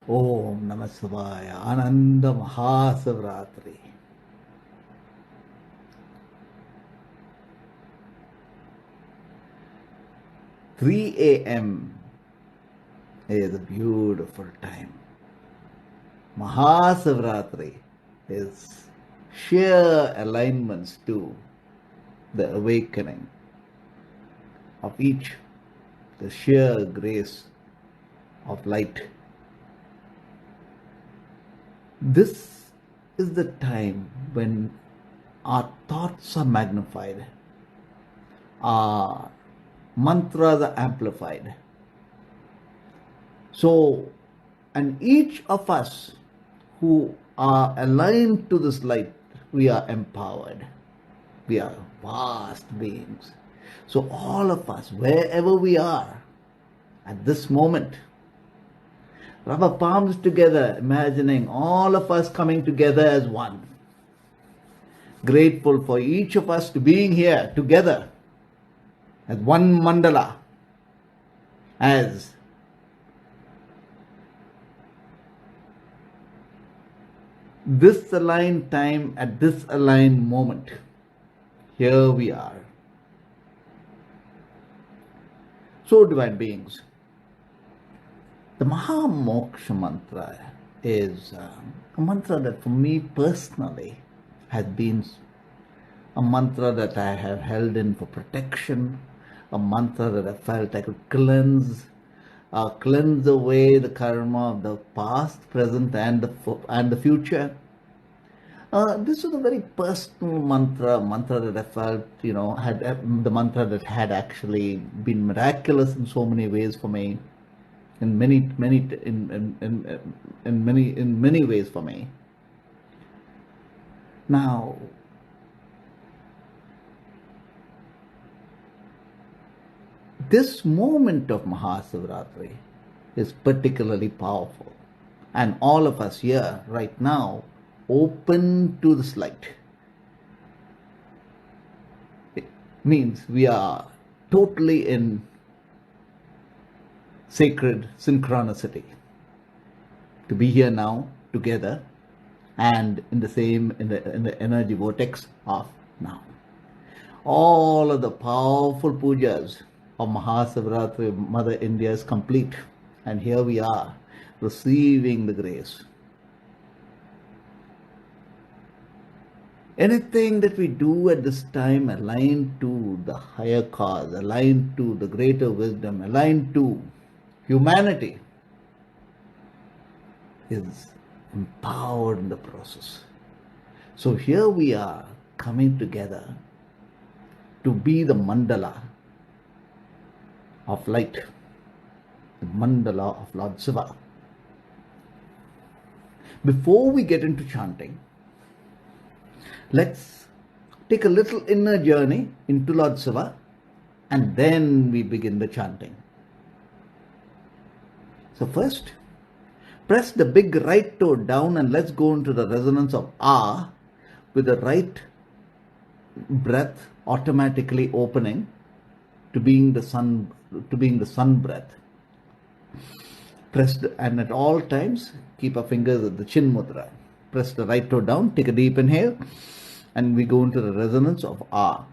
Om Namah Shivaya. Ananda Mahasivratri. 3 a.m. is a beautiful time. Mahasivratri is sheer alignments to the awakening of each, the sheer grace of light. This is the time when our thoughts are magnified, our mantras are amplified. So, and each of us who are aligned to this light, we are empowered. We are vast beings. So all of us, wherever we are, at this moment, rub our palms together, imagining all of us coming together as one. Grateful for each of us to being here together as one mandala, as this aligned time at this aligned moment. Here we are. So, divine beings, the Mahamoksha mantra is a mantra that for me personally has been a mantra that I have held in for protection, a mantra that I felt I could cleanse away the karma of the past, present and the future. This was a very personal mantra that I felt, had the mantra that had actually been miraculous in so many ways for me, in many ways for me. Now, this moment of Mahasivratri is particularly powerful, and all of us here right now open to this light. It means we are totally in sacred synchronicity to be here now together and in the energy vortex of now. All of the powerful pujas of Mahasivratri, Mother India, is complete, and here we are receiving the grace. Anything that we do at this time aligned to the higher cause, aligned to the greater wisdom, aligned to humanity, is empowered in the process. So here we are coming together to be the mandala of light, the mandala of Lord Shiva. Before we get into chanting, let's take a little inner journey into Lord Shiva, and then we begin the chanting. So first, press the big right toe down and let's go into the resonance of Ah, with the right breath automatically opening to being the sun breath. And at all times, keep our fingers at the chin mudra. Press the right toe down, take a deep inhale, and we go into the resonance of Ah.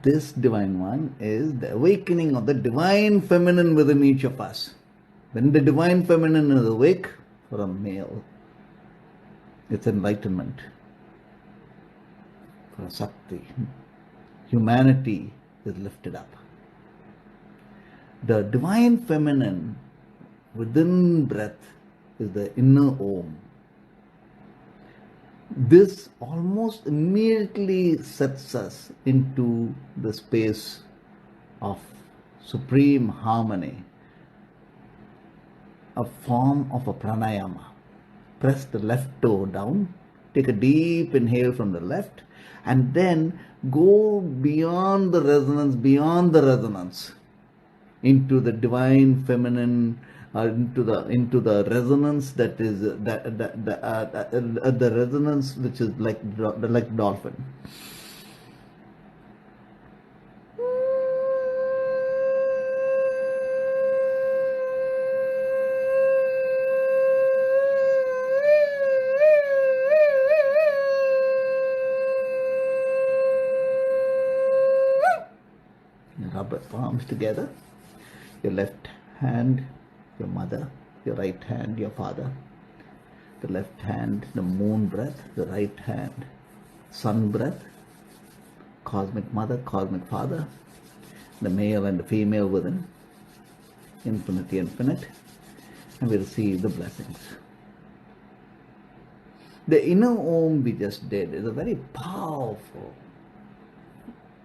This divine one is the awakening of the divine feminine within each of us. When the divine feminine is awake for a male, it's enlightenment. For a Shakti, humanity is lifted up. The divine feminine within breath is the inner Om. This almost immediately sets us into the space of supreme harmony, a form of a pranayama. press the left toe down, take a deep inhale from the left, and then go beyond the resonance, into the divine feminine, into the resonance that is the resonance which is like dolphin. Rub your palms together. Your left hand, your mother, your right hand, your father. The left hand, the moon breath, the right hand, sun breath, cosmic mother, cosmic father, the male and the female within, infinity, infinite, and we receive the blessings. The inner Om we just did is a very powerful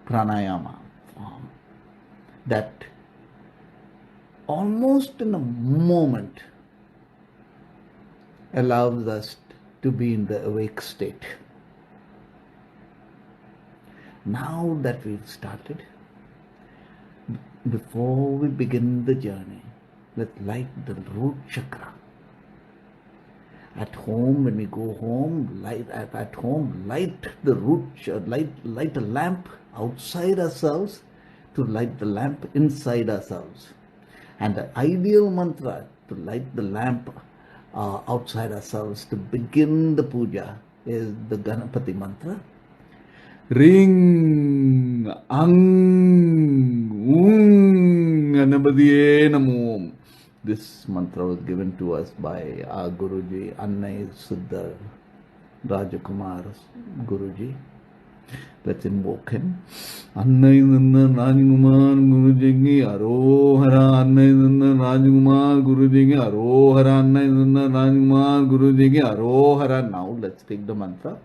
pranayama form that almost in a moment allows us to be in the awake state. Now that we've started, before we begin the journey, let's light the root chakra. At home, when we go home, light the root, light a lamp outside ourselves to light the lamp inside ourselves. And the ideal mantra to light the lamp outside ourselves to begin the puja is the Ganapati mantra. Ring Ang Ung Ganapatiye Namo. This mantra was given to us by our Guruji, Annai Siddha Rajakumar Guruji. Let's invoke him. Annai Siddha Rajakumar Guruji Arohara. Annai Siddha Rajakumar Guruji Arohara. Annai Siddha Rajakumar Guruji Arohara. Now let's take the mantra.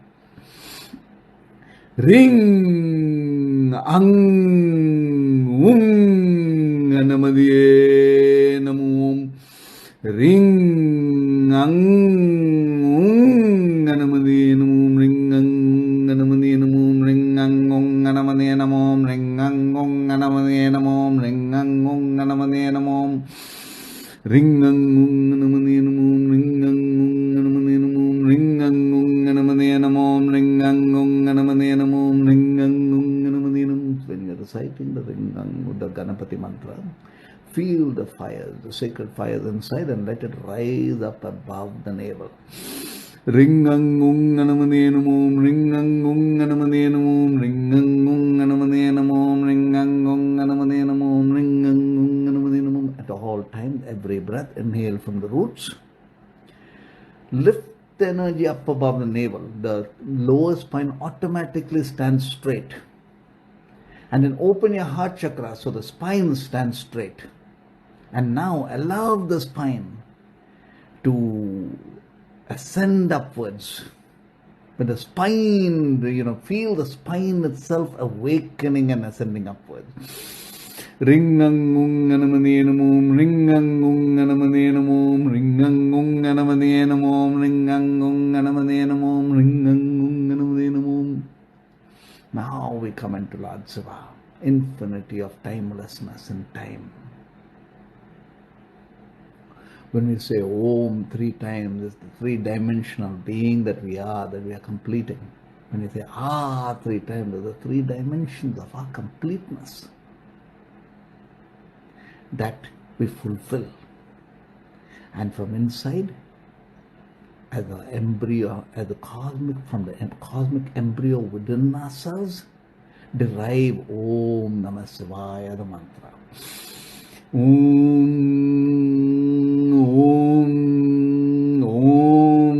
Ring Ang Ung Ganapatiye Namo. Ring Ang Ung Ganapatiye Namo. Ring Ang Ganapatiye Namo. Ring Ang Ung Ganapatiye Namo. Ring Ang Ung Ganapatiye Namo. Ring Ang Ung Ganapatiye Namo. Ring Ang Ung Ganapatiye Namo. Ring Ang Ung Ganapatiye Namo. Ring Ang Ung Ganapatiye Namo. Ring Ang Ung Ganapatiye Namo. Ring Ang Ung Ganapatiye Namo. When you're reciting the Ring Ang, the Ganapati mantra, feel the fires, the sacred fires inside, and let it rise up above the navel. Ring Ang Ung Ganapatiye Namo. Ring Ang Ung Ganapatiye Namo. Ring Ang Ung Ganapatiye Namo. Ring Ang Ung Ganapatiye Namo. Ring Ang Ung Ganapatiye Namo. At all times, every breath, inhale from the roots. Lift the energy up above the navel. The lower spine automatically stands straight. And then open your heart chakra so the spine stands straight. And now allow the spine to ascend upwards. With the spine, feel the spine itself awakening and ascending upwards. Ring Ang Ung Ganapatiye Namo. Ring Ang Ung Ganapatiye Namo. Ring Ang Ung Ganapatiye Namo. Ring Ang Ung Ganapatiye Namo. Ring Ang Ung Ganapatiye Namo. Now we come into Lord Shiva, infinity of timelessness and time. When we say Om 3 times, it's the three-dimensional being that we are completing. When we say Ah 3 times, it's the 3 dimensions of our completeness that we fulfill. And from inside, as the embryo, from the cosmic embryo within ourselves, derive Om Namah Shivaya, the mantra. Om, Om, Om, Om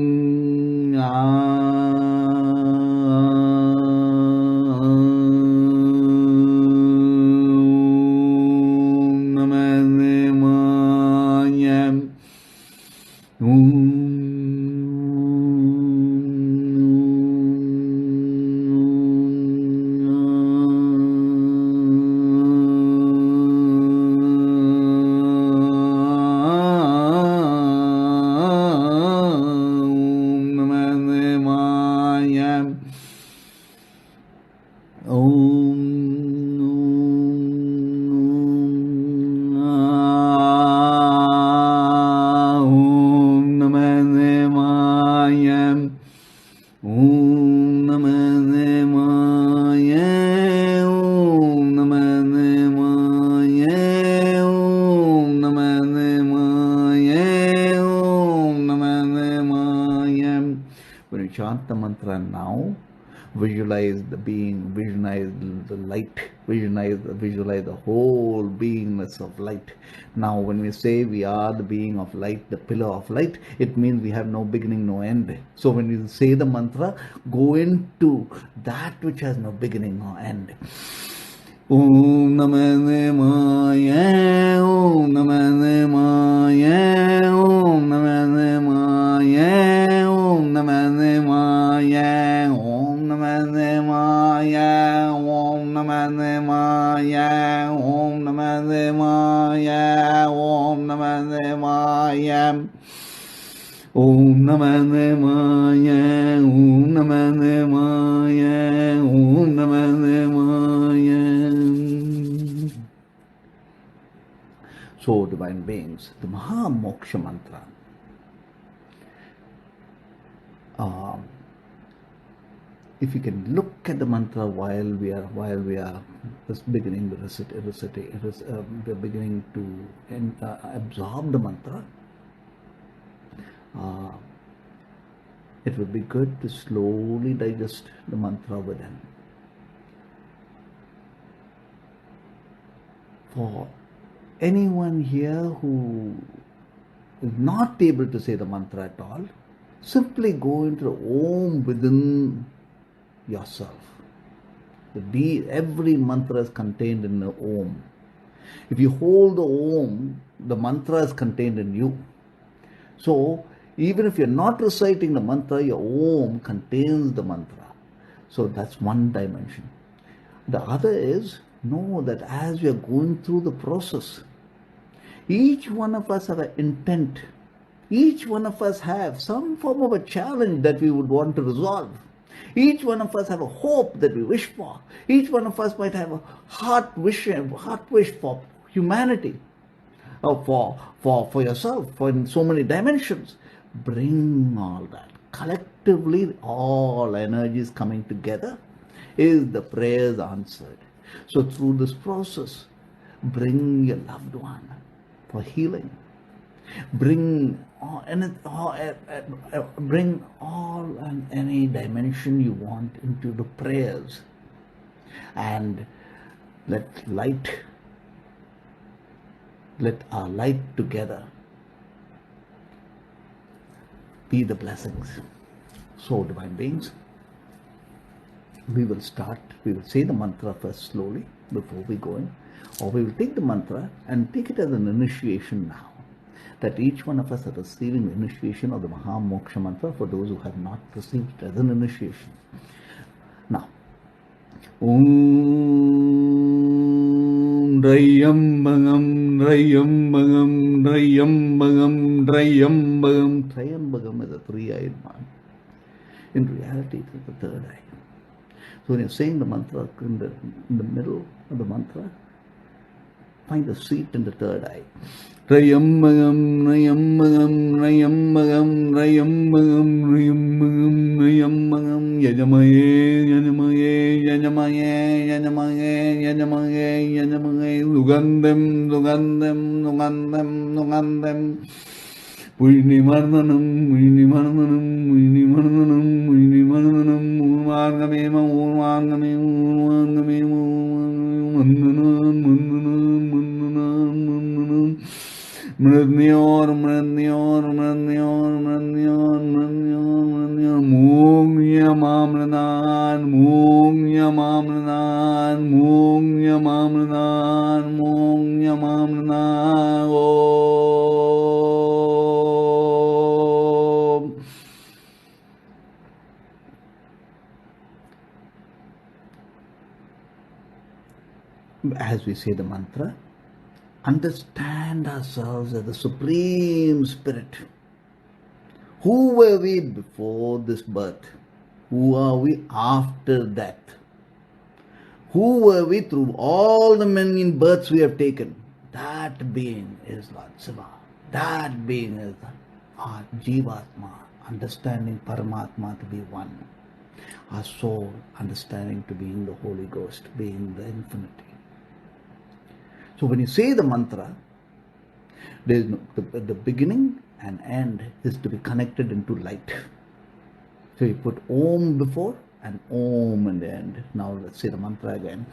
Namah Shivaya. Om. chant the mantra now, visualize the being, visualize the light, visualize the whole beingness of light. Now when we say we are the being of light, the pillar of light, it means we have no beginning, no end. So when you say the mantra, go into that which has no beginning or end. Om Namah Om Namah Om Namah Om Namah Om Namah Om Namah Om Namah Om Namah Om Namah Om Namah Om Namah. So, divine beings, the Mahamoksha mantra. If you can look at the mantra while we are just beginning to beginning to absorb the mantra, it would be good to slowly digest the mantra within. For anyone here who is not able to say the mantra at all, simply go into the Om within yourself. Every mantra is contained in the Om. If you hold the Om, the mantra is contained in you. So, even if you're not reciting the mantra, your Om contains the mantra. So, that's one dimension. The other is, know that as we are going through the process, each one of us have an intent. Each one of us have some form of a challenge that we would want to resolve. Each one of us have a hope that we wish for. Each one of us might have a heart wish for humanity, or for yourself, for in so many dimensions. Bring all that. Collectively, all energies coming together is the prayers answered. So through this process, bring your loved one for healing. Bring all and any dimension you want into the prayers, and let our light together be the blessings. So, divine beings, we will say the mantra first slowly before we go in, or we will take the mantra and take it as an initiation now, that each one of us are receiving the initiation of the Mahamoksha mantra for those who have not received it as an initiation. Now, Om TRIYAMBAKAM TRIYAMBAKAM TRIYAMBAKAM TRIYAMBAKAM. TRIYAMBAKAM is a three-eyed man. In reality, it is the third eye. So when you're saying the mantra in the middle of the mantra, find a seat in the third eye. TRIYAMBAKAM TRIYAMBAKAM TRIYAMBAKAM TRIYAMBAKAM TRIYAMBAKAM TRIYAMBAKAM YAJAMAHE YAJAMAHE YAJAMAHE YAJAMAHE YAJAMAHE YAJAMAHE SUGANDIM SUGANDIM SUGANDIM SUGANDIM VARDANAM VARDANAM VARDANAM URVARUKAMIVA URVARUKAMIVA MRITYOR MRITYOR MRITYOR MRITYOR MRITYOR MOKSHIYA MAMRUTAAT MOKSHIYA MAMRUTAAT MOKSHIYA MAMRUTAAT MOKSHIYA MAMRUTAAT Om. As we say the mantra, understand ourselves as the Supreme Spirit. Who were we before this birth? Who are we after death? Who were we through all the many births we have taken? That being is Lord Shiva. That being is our Jivatma, understanding Paramatma to be one. Our soul, understanding to be in the Holy Ghost, being the infinity. So when you say the mantra, there is the beginning and end is to be connected into light. So you put Om before and Om in the end. Now let's say the mantra again.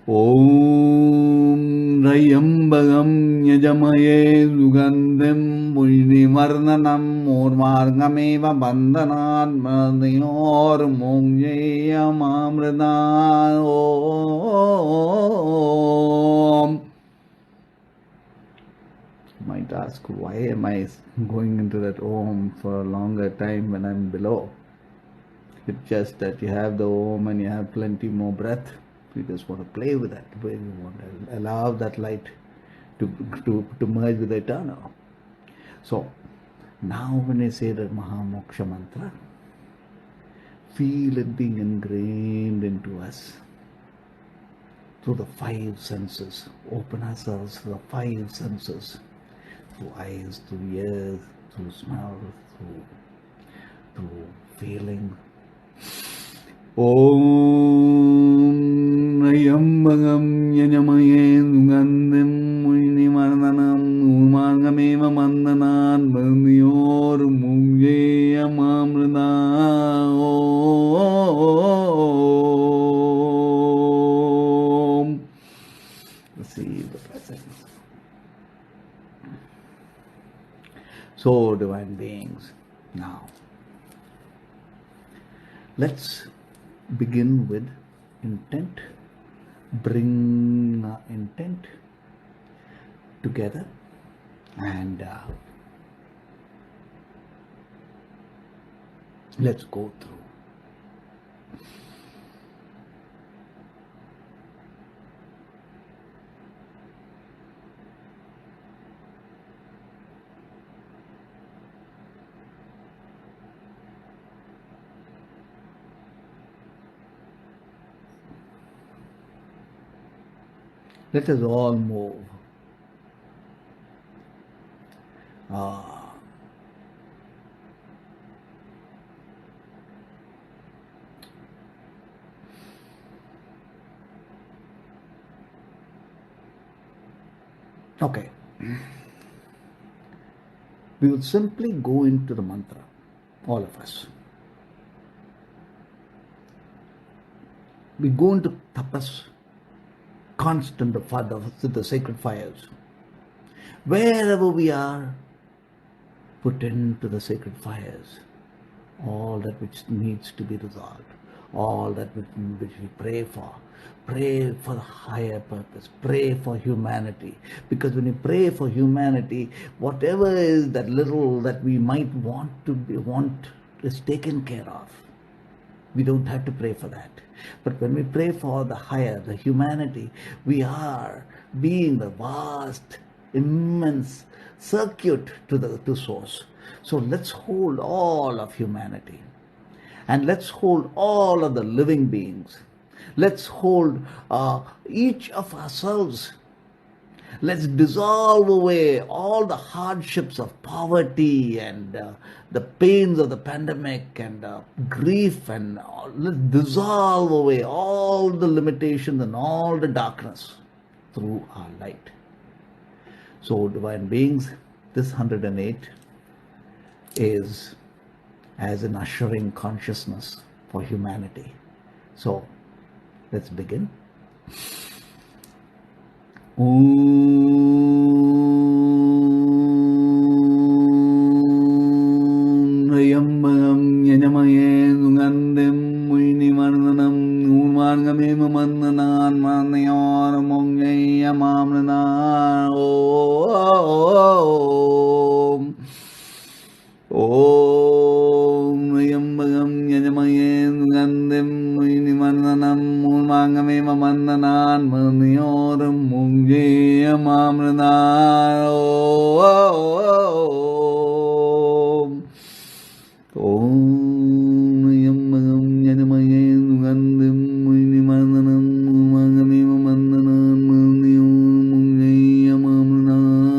Om TRIYAMBAKAM YAJAMAHE SUGANDIM VARDANAM URVARUKAMIVA BANDANAAT MRITYOR MOKSHIYA MAMRUTAAT. Om. You might ask, why am I going into that Om for a longer time when I'm below? It's just that you have the Om and you have plenty more breath. We just want to play with that. We want to allow that light to merge with the eternal. So now when I say that Mahamoksha mantra, feel it being ingrained into us through the five senses. Open ourselves to the five senses, through eyes, through ears, through smell, through feeling. Om TRIYAMBAKAM YAJAMAHE SUGANDIM VARDANAM URVARUKAMIVA BANDANAAT MRITYOR MOKSHIYA MAMRUTAAT. Om. Receive the blessings. So, divine beings, now let's begin with intent. Bring intent together and let's go through. Let us all move. Okay. We will simply go into the mantra, all of us. We go into tapas, constant the sacred fires. Wherever we are, put into the sacred fires all that which needs to be resolved, all that which we pray for. Pray for the higher purpose. Pray for humanity. Because when you pray for humanity, whatever is that little that we might want is taken care of. We don't have to pray for that. But when we pray for the higher, the humanity, we are being the vast, immense circuit to source. So let's hold all of humanity. And let's hold all of the living beings. Let's hold each of ourselves. Let's dissolve away all the hardships of poverty and the pains of the pandemic and grief, and let's dissolve away all the limitations and all the darkness through our light. So, divine beings, this 108 is as an ushering consciousness for humanity. So, let's begin. TRIYAMBAKAM YAJAMAHE SUGANDIM VARDANAM URVARUKAMIVA BANDANAAT MRITYOR MOKSHIYA MAMRUTAAT. Om TRIYAMBAKAM YAJAMAHE SUGANDIM VARDANAM URVARUKAMIVA BANDANAAT MRITYOR MOKSHIYA MAMRUTAAT. Om TRIYAMBAKAM YAJAMAHE SUGANDIM VARDANAM URVARUKAMIVA BANDANAAT MRITYOR MOKSHIYA MAMRUTAAT.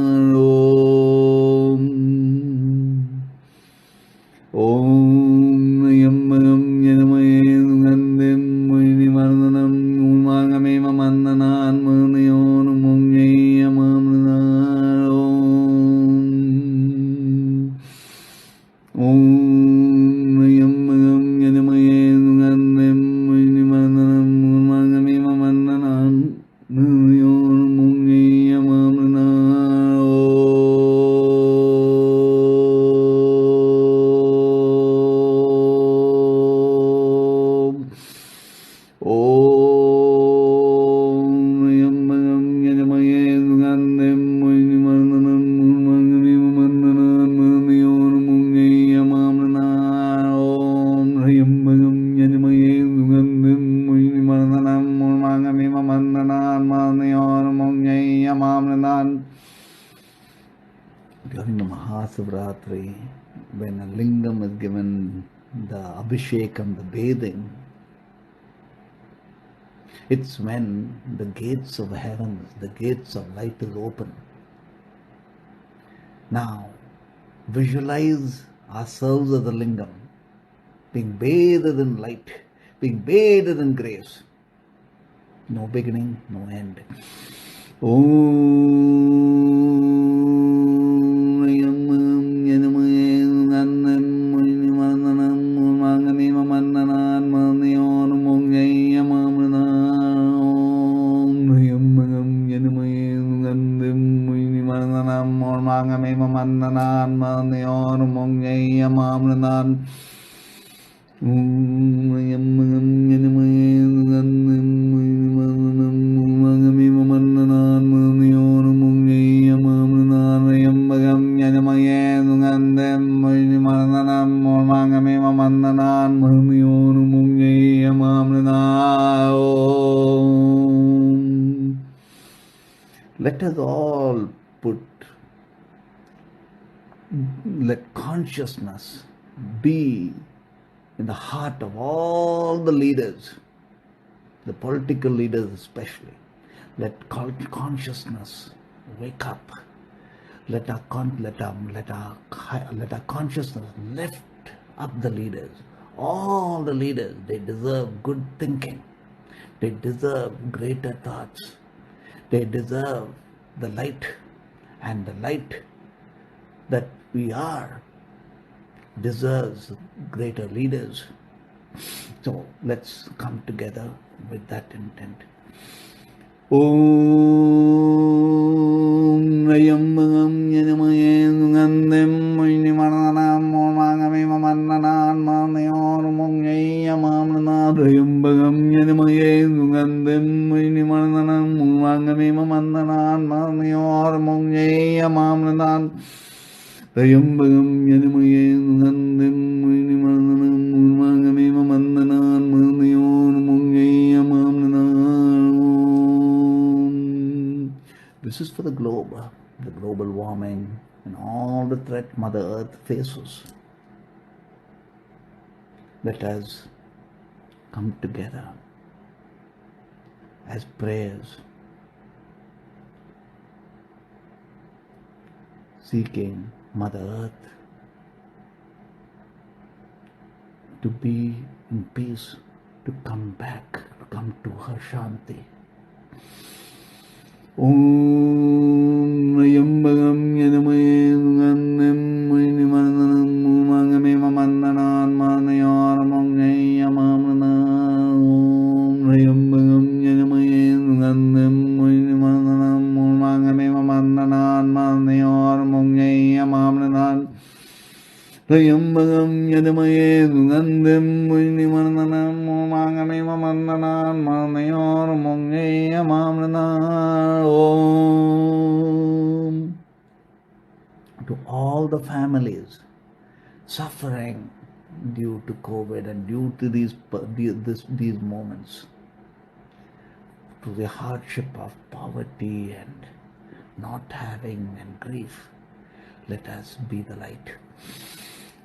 Om TRIYAMBAKAM YAJAMAHE SUGANDIM VARDANAM URVARUKAMIVA BANDANAAT MRITYOR MOKSHIYA MAMRUTAAT. Om TRIYAMBAKAM Mahasivratri, when a lingam is given the abhishekam, the bathing, it's when the gates of heavens, the gates of light is open. Now, visualize ourselves as the lingam, being bathed in light, being bathed in grace. No beginning, no end. Let us all let consciousness be in the heart of all the leaders, the political leaders especially. Let consciousness wake up. Let our consciousness lift up the leaders. All the leaders, they deserve good thinking. They deserve greater thoughts. They deserve the light, and the light that we are deserves greater leaders. So let's come together with that intent. Om Triyambakam Yajamahe SUGANDIM MRITYOR MOKSHIYA MAMRUTAAT Triyambakam Yajamahe SUGANDIM MRITYOR MOKSHIYA MAMRUTAAT Triyambakam Yajamahe SUGANDIM This is for the global warming and all the threat Mother Earth faces. Let us come together as prayers, seeking Mother Earth to be in peace, to come back, to come to her Shanti. Om Triyambakam Yajamahe SUGANDIM MRITYOR MOKSHIYA MAMRUTAAT Om Triyambakam Yajamahe SUGANDIM MRITYOR MOKSHIYA MAMRUTAAT Triyambakam Yajamahe SUGANDIM MRITYOR MOKSHIYA MAMRUTAAT Om. To all the families suffering due to COVID and due to these moments, to the hardship of poverty and not having and grief, let us be the light.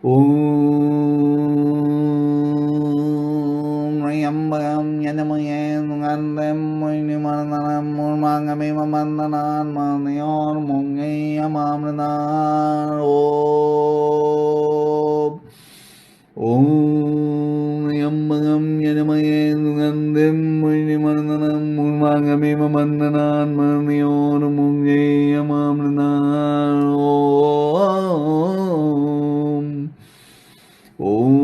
Om Triyambakam Yajamahe SUGANDIM MRITYOR MOKSHIYA MAMRUTAAT Om Triyambakam Yajamahe SUGANDIM MRITYOR MOKSHIYA MAMRUTAAT Om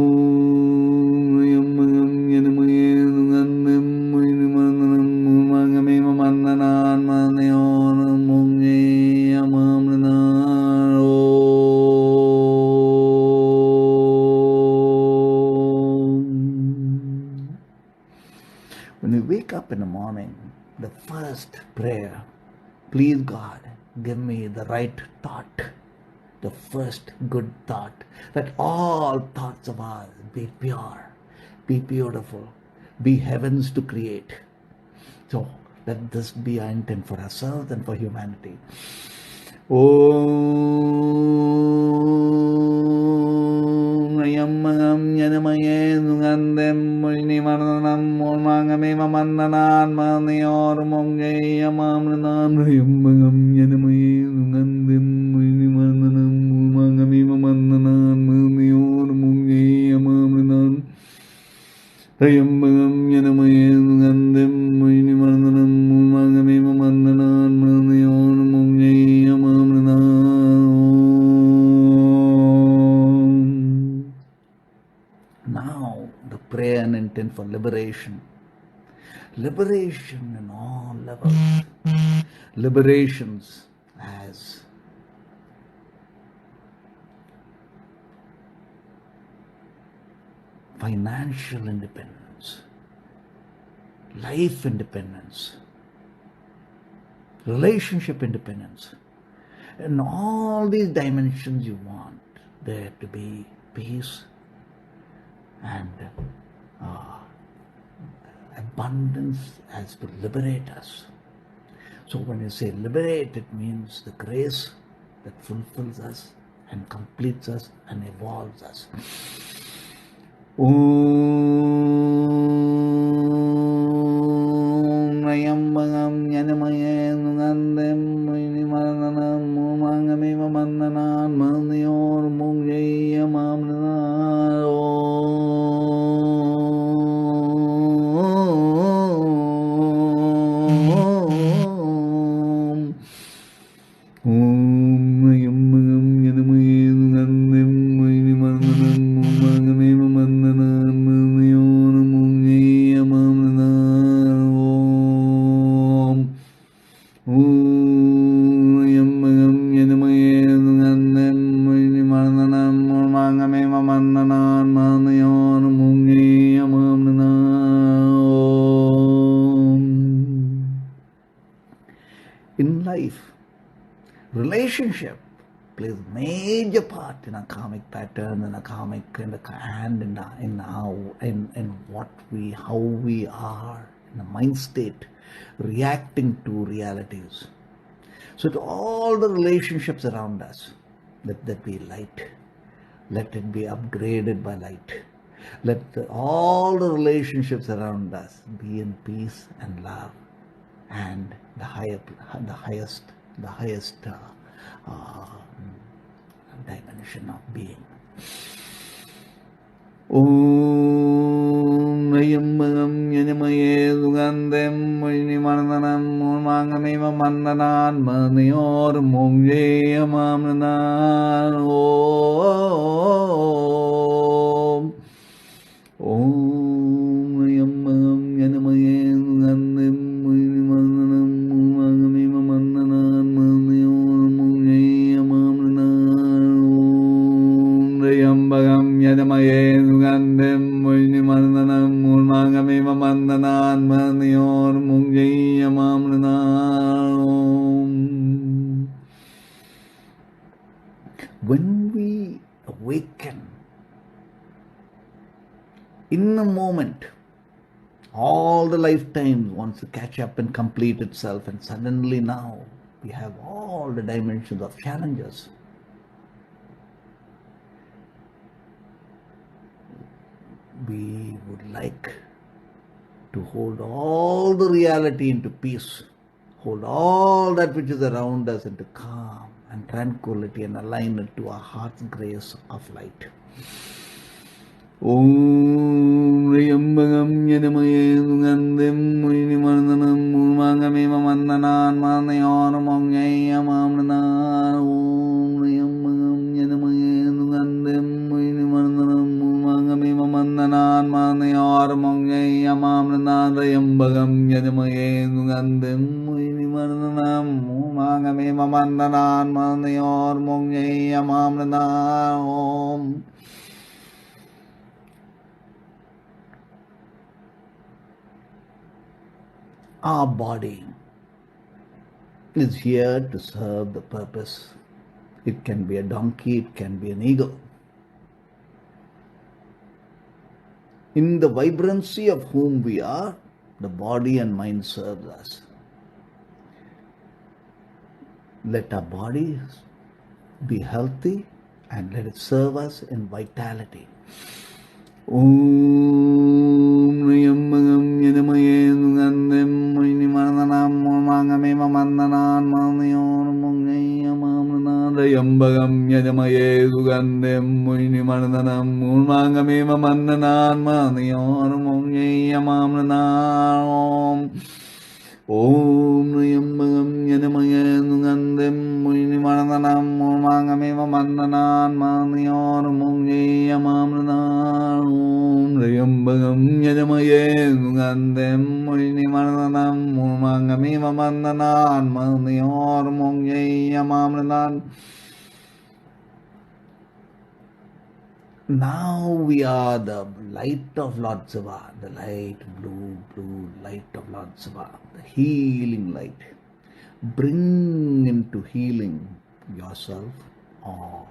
Triyambakam Yajamahe SUGANDIM MRITYOR MOKSHIYA MAMRUTAAT When we wake up in the morning, the first prayer, please God, give me the right thought, the first good thought, that all thoughts of ours be pure, be beautiful, be heavens to create. So let this be our intent for ourselves and for humanity. Om Mandanaan MANIYOR MOKSHIYA MAMRUTAAT TRIYAMBAKAM YAJAMAHE SUGANDIM PUSHTI Mandanaan MANIYOR MOKSHIYA MAMRUTAAT TRIYAMBAKAM YAJAMAHE SUGANDIM PUSHTI Mandanaan MANIYOR MOKSHIYA MAMRUTAAT. Now the prayer and intent for liberation. Liberation in all levels. Liberations as financial independence, life independence, relationship independence. In all these dimensions you want there to be peace and abundance as to liberate us. So when you say liberate, it means the grace that fulfills us and completes us and evolves us. TRIYAMBAKAM YAJAMAHE SUGANDIM PUSHTI BANDANAAT MAHASivratri MOKSHIYA MAMRUTAAT. In life, relationship plays a major part in a karmic pattern and a karmic and how we are in a mind state reacting to realities. So to all the relationships around us, let that be light. Let it be upgraded by light. Let all the relationships around us be in peace and love and the highest dimension of being. TRIYAMBAKAM YAJAMAHE SUGANDIM PUSHTI BANDANAAT MAHASivratri MOKSHIYA MAMRUTAAT. TRIYAMBAKAM YAJAMAHE SUGANDIM PUSHTI BANDANAAT MAHASivratri MOKSHIYA MAMRUTAAT. TRIYAMBAKAM YAJAMAHE SUGANDIM PUSHTI BANDANAAT MAHASivratri MOKSHIYA MAMRUTAAT. When we awaken in a moment, all the lifetimes wants to catch up and complete itself, and suddenly now we have all the dimensions of challenges. We would like to hold all the reality into peace, hold all that which is around us into calm and tranquility and align it to our heart's grace of light. TRIYAMBAKAM YAJAMAHE SUGANDIM PUSHTI BANDANAAT MAHASivratri MOKSHIYA MAMRUTAAT. TRIYAMBAKAM YAJAMAHE SUGANDIM PUSHTI BANDANAAT MAHASivratri MOKSHIYA MAMRUTAAT. TRIYAMBAKAM YAJAMAHE SUGANDIM PUSHTI BANDANAAT MAHASivratri MOKSHIYA MAMRUTAAT. Our body is here to serve the purpose. It can be a donkey, it can be an eagle. In the vibrancy of whom we are, the body and mind serves us. Let our bodies be healthy and let it serve us in vitality. TRIYAMBAKAM YAJAMAHE त्र्यम्बकं यजमहे सुगन्धिं पुष्टिवर्धनम् उर्वारुकमिव बन्धनात् MRITYOR Om Nayambagam Yanamaya Nugandhim Muinimaranam Murmangameva Mandanan Manior Mungi Yamamranan Om Nayambagam Yanamaya Nugandhim Muinimaranam Murmangameva Mandanan Manior Mungi Yamamranan. Now we are the light of Lord Shiva, the light, blue light of Lord Shiva, the healing light. Bring into healing yourself or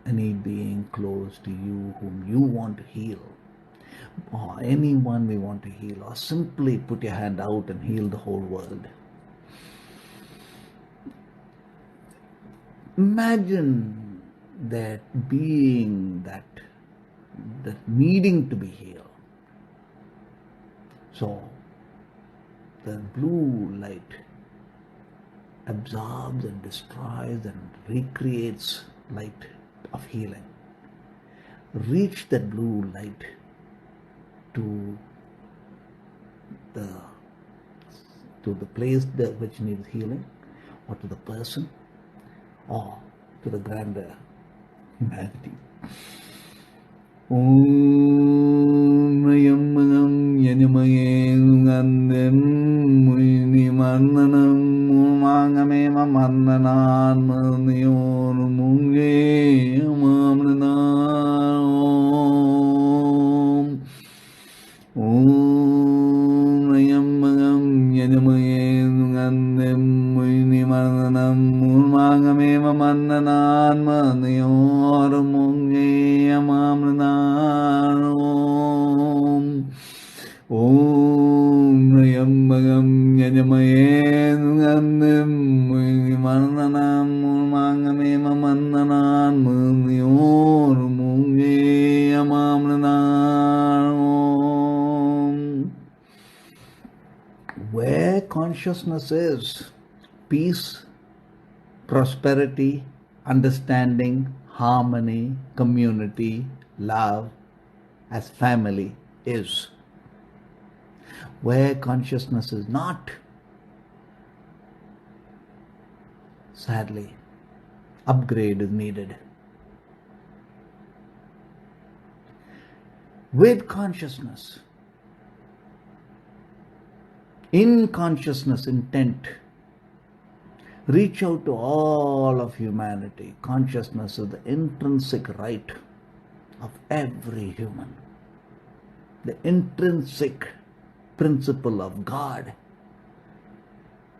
any being close to you whom you want to heal, or anyone we want to heal, or simply put your hand out and heal the whole world. Imagine that being that needing to be healed. So the blue light absorbs and destroys and recreates light of healing. Reach that blue light to the place which needs healing, or to the person, or to the grander humanity. Om Nayambagam Yanamaye Sugandhim Muinimardanam Murmangameva Mandanan Manior Mungi Yamamratam. Om Nayambagam Yanamaye Sugandhim Muinimardanam Murmangameva Mandanan Manior Mungi Yamamratam. Om Nayambagam Yajamahe Sugandhim Muinimardanam Murmangameva Mandanan Manior Mungi Yamamratam. Where consciousness is, peace, prosperity, understanding, harmony, community, love, as family is. Where consciousness is not, sadly, upgrade is needed. With consciousness, in consciousness intent, reach out to all of humanity. Consciousness is the intrinsic right of every human, the intrinsic principle of God,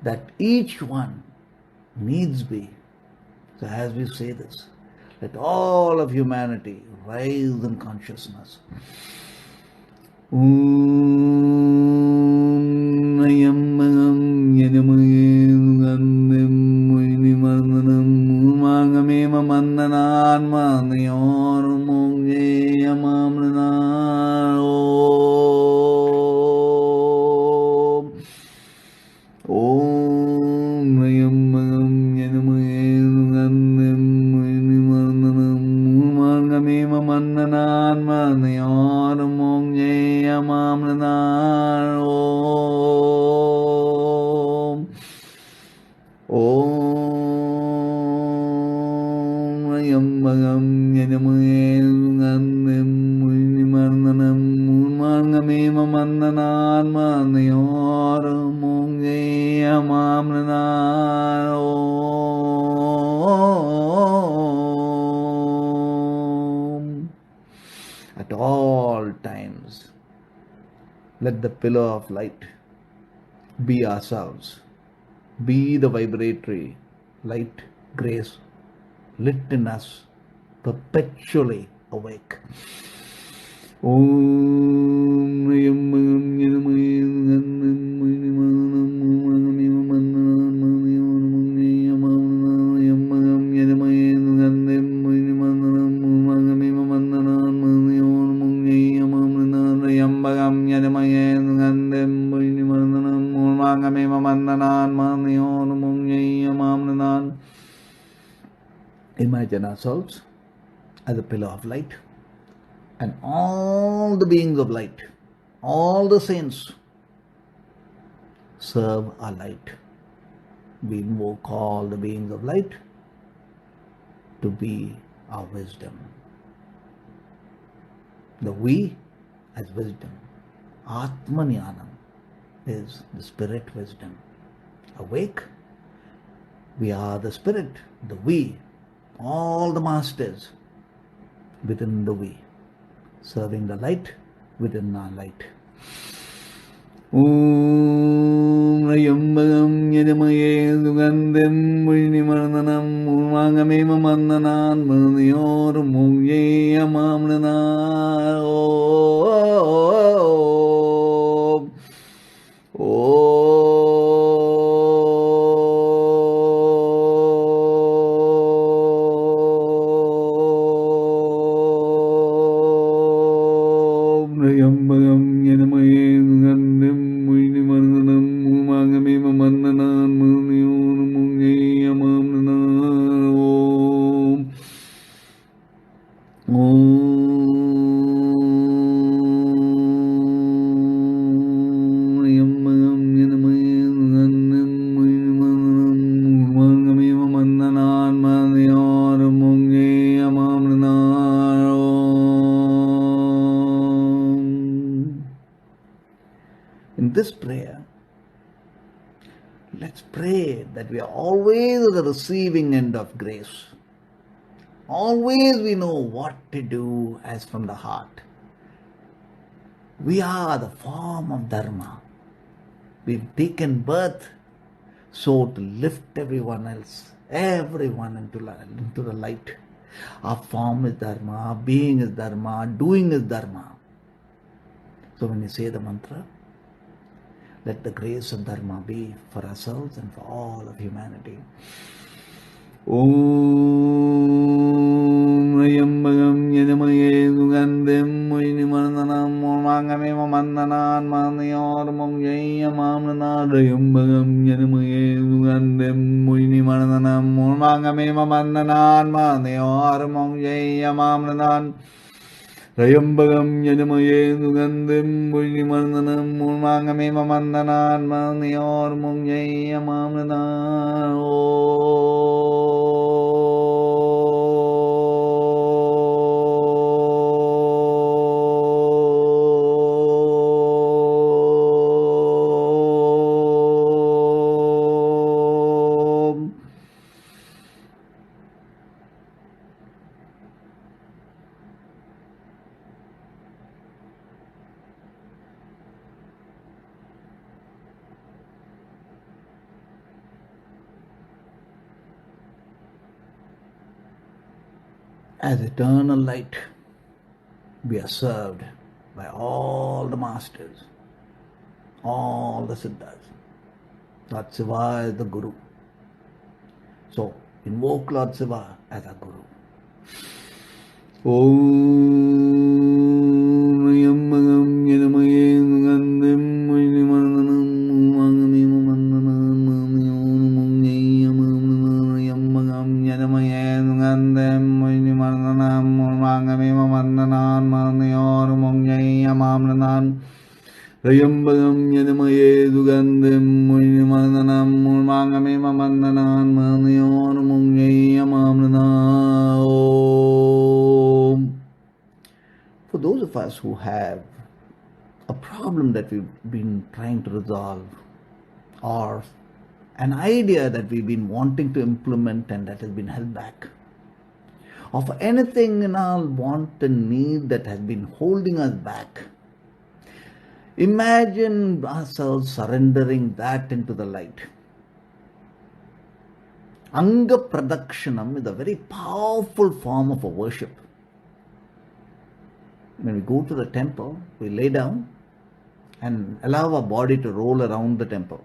that each one needs be. So as we say this, let all of humanity rise in consciousness. Om Nayambagam Yajamahe Sugandhim Muinimardanam Murmangameva Mandanan Manior Mungi Yamamratam. Om Nayambagam Yajamahe Sugandhim Muinimardanam Murmangameva Mandanan Manior Mungi Yamamratam. Om Nayambagam Yajamahe Sugandhim Muinimardanam Murmangameva Mandanan Manior Mungi Yamamratam. At all times, let the pillar of light be ourselves. Be the vibratory light, grace, lit in us, perpetually awake. Om Nayambagam Yajamahe Sugandhim Muinimardanam Murmangameva Mandanan Manior Mungi Yamamratam. Nayambagam Yajamahe Sugandhim Muinimardanam Murmangameva Mandanan Manior Mungi Yamamratam. Nayambagam Yajamahe Sugandhim Muinimardanam Murmangameva Mandanan Manior Mungi Yamamratam. Imagine ourselves as a pillar of light, and all the beings of light, all the saints serve our light. We invoke all the beings of light to be our wisdom. The we as wisdom. Atmanyanam is the spirit wisdom. Awake, we are the spirit, the we, all the masters within the we, serving the light within our light. TRIYAMBAKAM YAJAMAHE SUGANDIM PUSHTI BANDANAAT MRITYOR In this prayer, let's pray that we are always at the receiving end of grace. Always we know what to do as from the heart. We are the form of Dharma. We've taken birth so to lift everyone else, everyone into the light. Our form is Dharma, our being is Dharma, our doing is Dharma. So when you say the mantra, let the grace of Dharma be for ourselves and for all of humanity. TRIYAMBAKAM YAJAMAHE SUGANDIM PUSHTI BANDANAAT MAHASivratri MOKSHIYA TRIYAMBAKAM YAJAMAHE SUGANDIM PUSHTI BANDANAAT MOKSHIYA TRIYAMBAKAM YAJAMAHE SUGANDIM PUSHTI BANDANAAT MOKSHIYA As eternal light, we are served by all the masters, all the Siddhas. Lord Shiva is the Guru. So, invoke Lord Shiva as our Guru. TRIYAMBAKAM YAJAMAHE SUGANDIM PUSHTI BANDANAAT TRIYAMBAKAM YAJAMAHE SUGANDIM PUSHTI BANDANAAT TRIYAMBAKAM YAJAMAHE SUGANDIM PUSHTI BANDANAAT For those of us who have a problem that we've been trying to resolve, or an idea that we've been wanting to implement and that has been held back, or for anything in our want and need that has been holding us back, imagine ourselves surrendering that into the light. Anga Pradakshinam is a very powerful form of a worship. When we go to the temple, we lay down and allow our body to roll around the temple.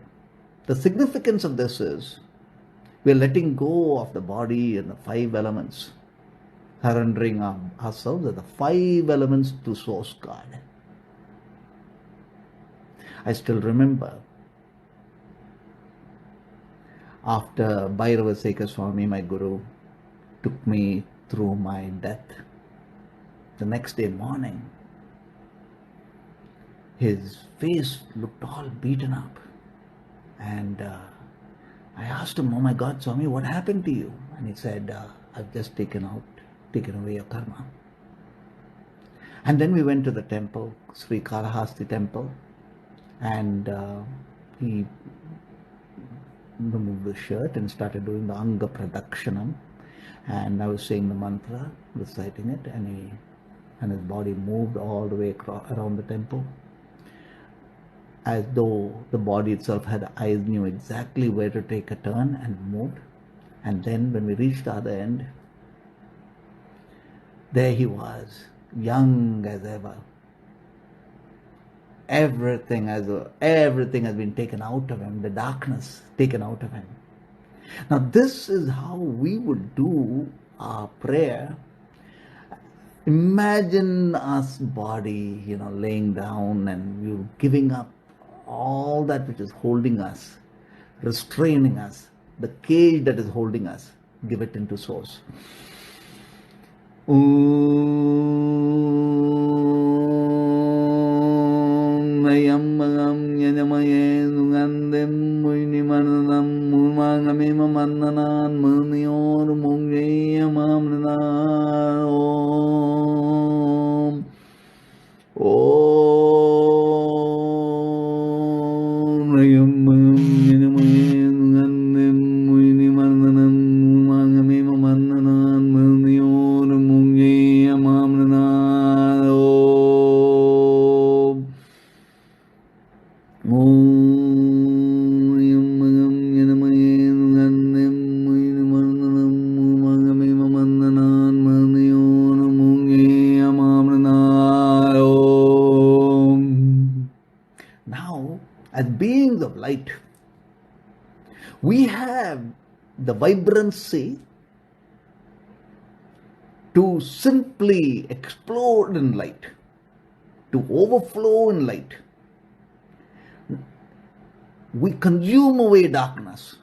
The significance of this is we are letting go of the body and the 5 elements, surrendering ourselves as the 5 elements to Source God. I still remember after Bhairava Sekar Swami, my Guru, took me through my death. The next day morning, his face looked all beaten up. And I asked him, "Oh my God, Swami, what happened to you?" And he said, "I've just taken away your karma." And then we went to the temple, Sri Kalahasti temple, and he removed the shirt and started doing the Anga Pradakshanam. And I was saying the mantra, reciting it, and his body moved all the way around the temple, as though the body itself had eyes, knew exactly where to take a turn, and moved. And then when we reached the other end, there he was, young as ever. Everything has been taken out of him, the darkness taken out of him. Now this is how we would do our prayer. Imagine us body, laying down, and we're giving up all that which is holding us, restraining us, the cage that is holding us, give it into source. TRIYAMBAKAM YAJAMAHE SUGANDIM PUSHTI BANDANAAT MRITYOR MOKSHIYA MAMRUTAAT Now, as beings of light, we have the vibrancy to simply explode in light, to overflow in light. We consume away darkness.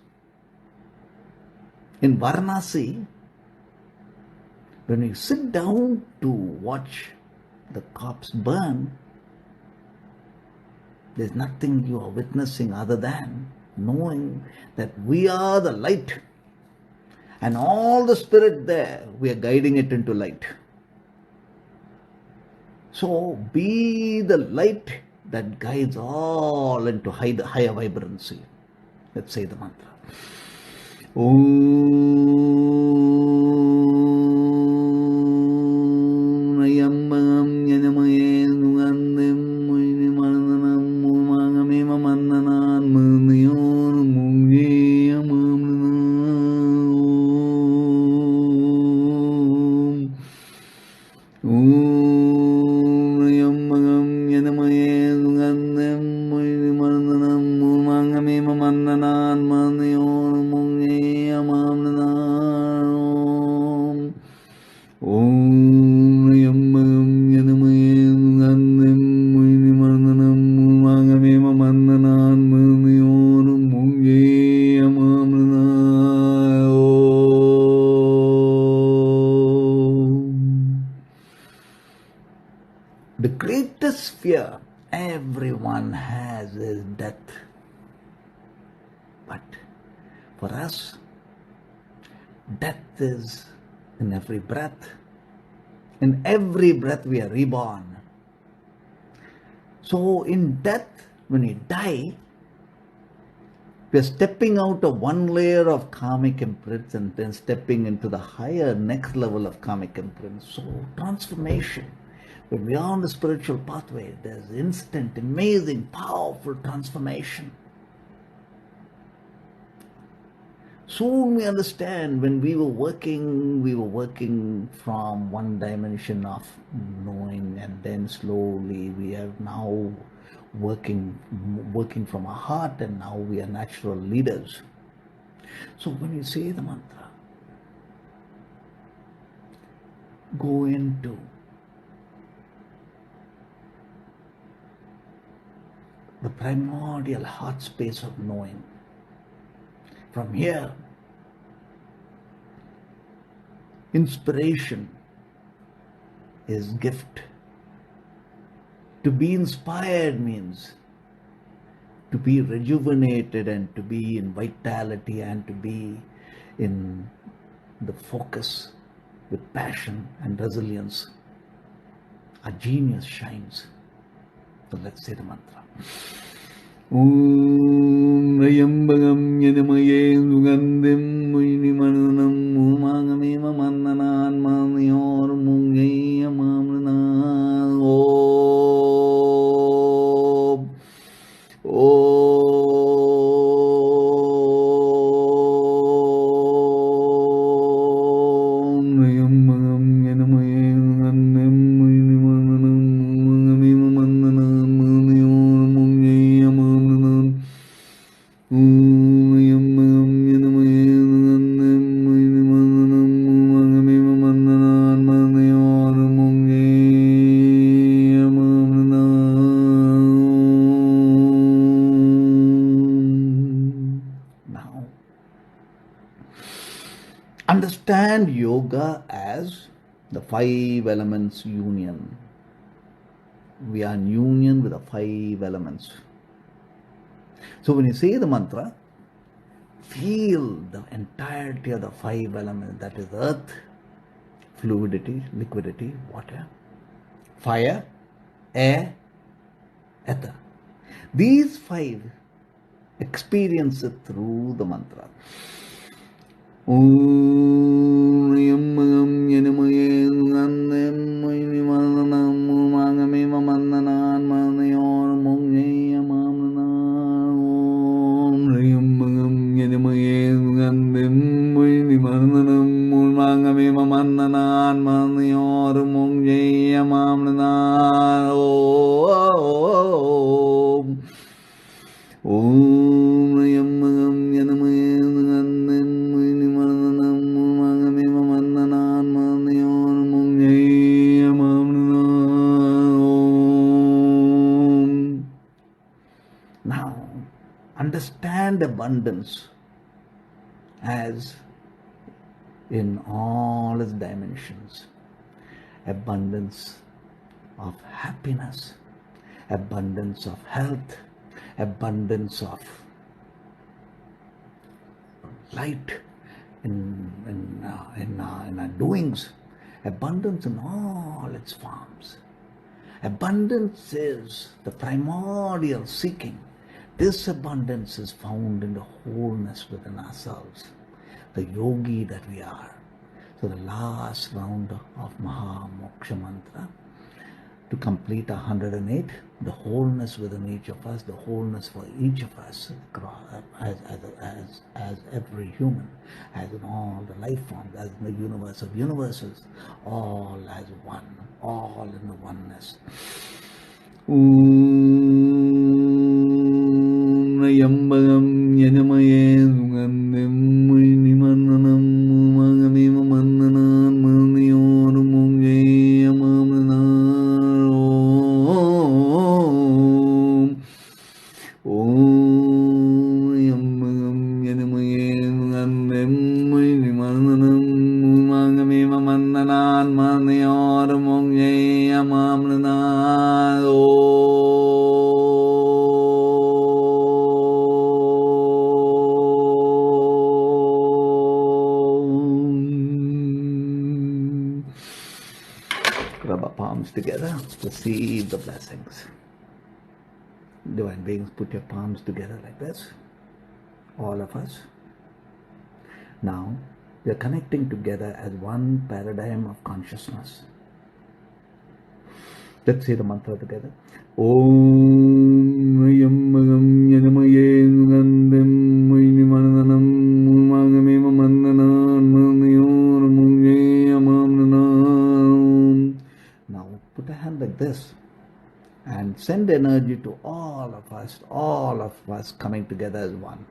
In Varanasi, when we sit down to watch the corpse burn, there's nothing you are witnessing other than knowing that we are the light, and all the spirit there, we are guiding it into light. So be the light that guides all into higher vibrancy. Let's say the mantra. TRIYAMBAKAM YAJAMAHE SUGANDIM BANDANAAT MRITYOR MOKSHIYA The greatest fear everyone has is death. But for us, death is in every breath. In every breath we are reborn. So in death, when we die, we are stepping out of one layer of karmic imprints and then stepping into the higher next level of karmic imprints. So transformation. When we are on the spiritual pathway, there's instant, amazing, powerful transformation. Soon we understand when we were working from one dimension of knowing, and then slowly we are now working from our heart, and now we are natural leaders. So when you say the mantra, go into the primordial heart space of knowing. From here, inspiration is gift. To be inspired means to be rejuvenated and to be in vitality and to be in the focus with passion and resilience. Our genius shines. So let's say the mantra. Om TRIYAMBAKAM YAJAMAHE SUGANDIM PUSHTI BANDANAAT MRITYOR Understand yoga as the 5 elements union. We are in union with the 5 elements. So when you say the mantra, feel the entirety of the 5 elements, that is earth, fluidity, liquidity, water, fire, air, ether. These 5 experience it through the mantra. Om TRIYAMBAKAM YAJAMAHE SUGANDIM PUSHTI BANDANAAT MRITYOR Om TRIYAMBAKAM YAJAMAHE SUGANDIM PUSHTI BANDANAAT MRITYOR Now, understand abundance as in all its dimensions. Abundance of happiness, abundance of health, abundance of light in our doings, abundance in all its forms. Abundance is the primordial seeking. This abundance is found in the wholeness within ourselves, the yogi that we are. So the last round of Mahamoksha mantra, to complete 108, the wholeness within each of us, the wholeness for each of us, as every human, as in all the life forms, as in the universe of universes, all as one, all in the oneness. Om TRIYAMBAKAM YAJAMAHE SUGANDIM PUSHTI BANDANAAT MRITYOR Rub our palms together, receive the blessings. Divine beings, put your palms together like this, all of us. Now, we are connecting together as one paradigm of consciousness. Let's say the mantra together. Om TRIYAMBAKAM YAJAMAHE SUGANDIM PUSHTI BANDANAAT MRITYOR. Now put a hand like this and send energy to all of us coming together as one.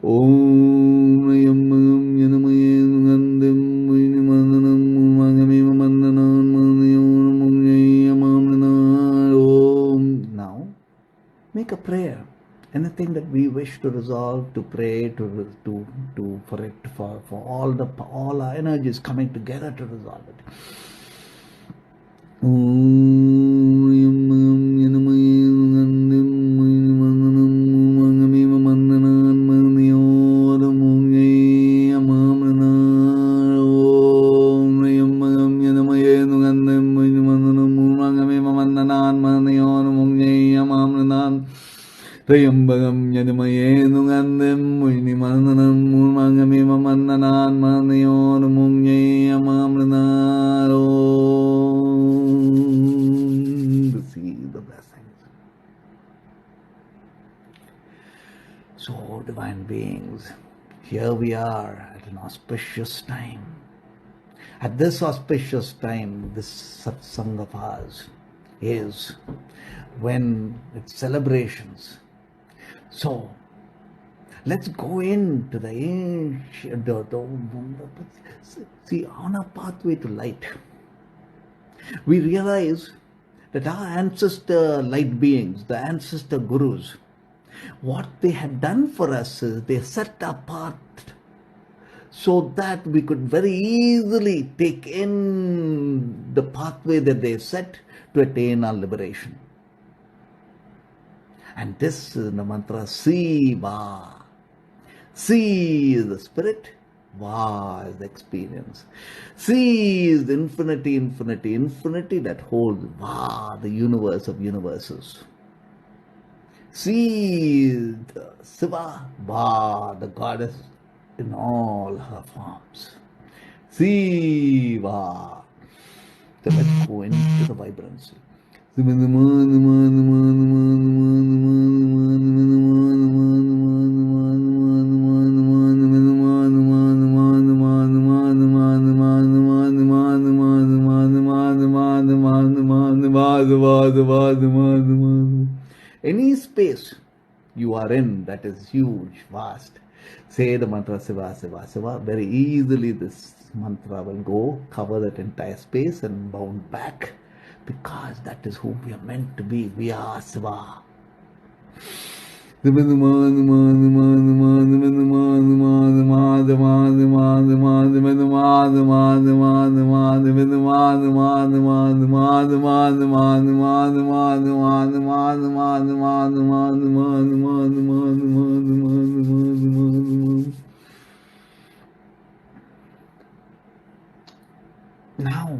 Om TRIYAMBAKAM YAJAMAHE SUGANDIM PUSHTI BANDANAAT MRITYOR. Now make a prayer anything that we wish to resolve, to pray, for all our energies coming together to resolve it. TRIYAMBAKAM YAJAMAHE SUGANDIM PUSHTI BANDANAAT MRITYOR MAMRUTAAT. Receive the blessings. So, divine beings, here we are at an auspicious time. At this auspicious time, this satsang of ours is when it's celebrations. So, let's go into the ancient, see, on our pathway to light, we realize that our ancestor light beings, the ancestor gurus, what they had done for us is they set our path so that we could very easily take in the pathway that they set to attain our liberation. And this is the mantra Siva. Si is the spirit, Va is the experience. Si is the infinity, infinity, infinity that holds Va, the universe of universes. Si is the Siva, Va, the goddess in all her forms. Siva. So let's go into the vibrancy. Any space you are in that is huge, vast, say the mantra Siva, Siva, Siva. Very easily this mantra will go, cover that entire space and bound back, because that is who we are meant to be. We are Siva. Now,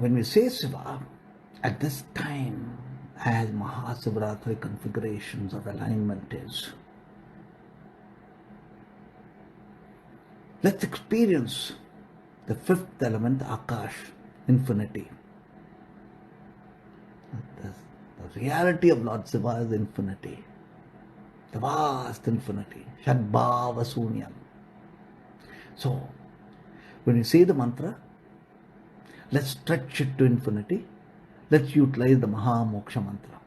when we say Siva, at this time, as Mahasivratri configurations of alignment is, let's experience the fifth element, Akash, infinity. The reality of Lord Siva is infinity, the vast infinity, Shadbhava Sunyam. So, when you say the mantra, let's stretch it to infinity. Let's utilize the Mahamoksha mantra.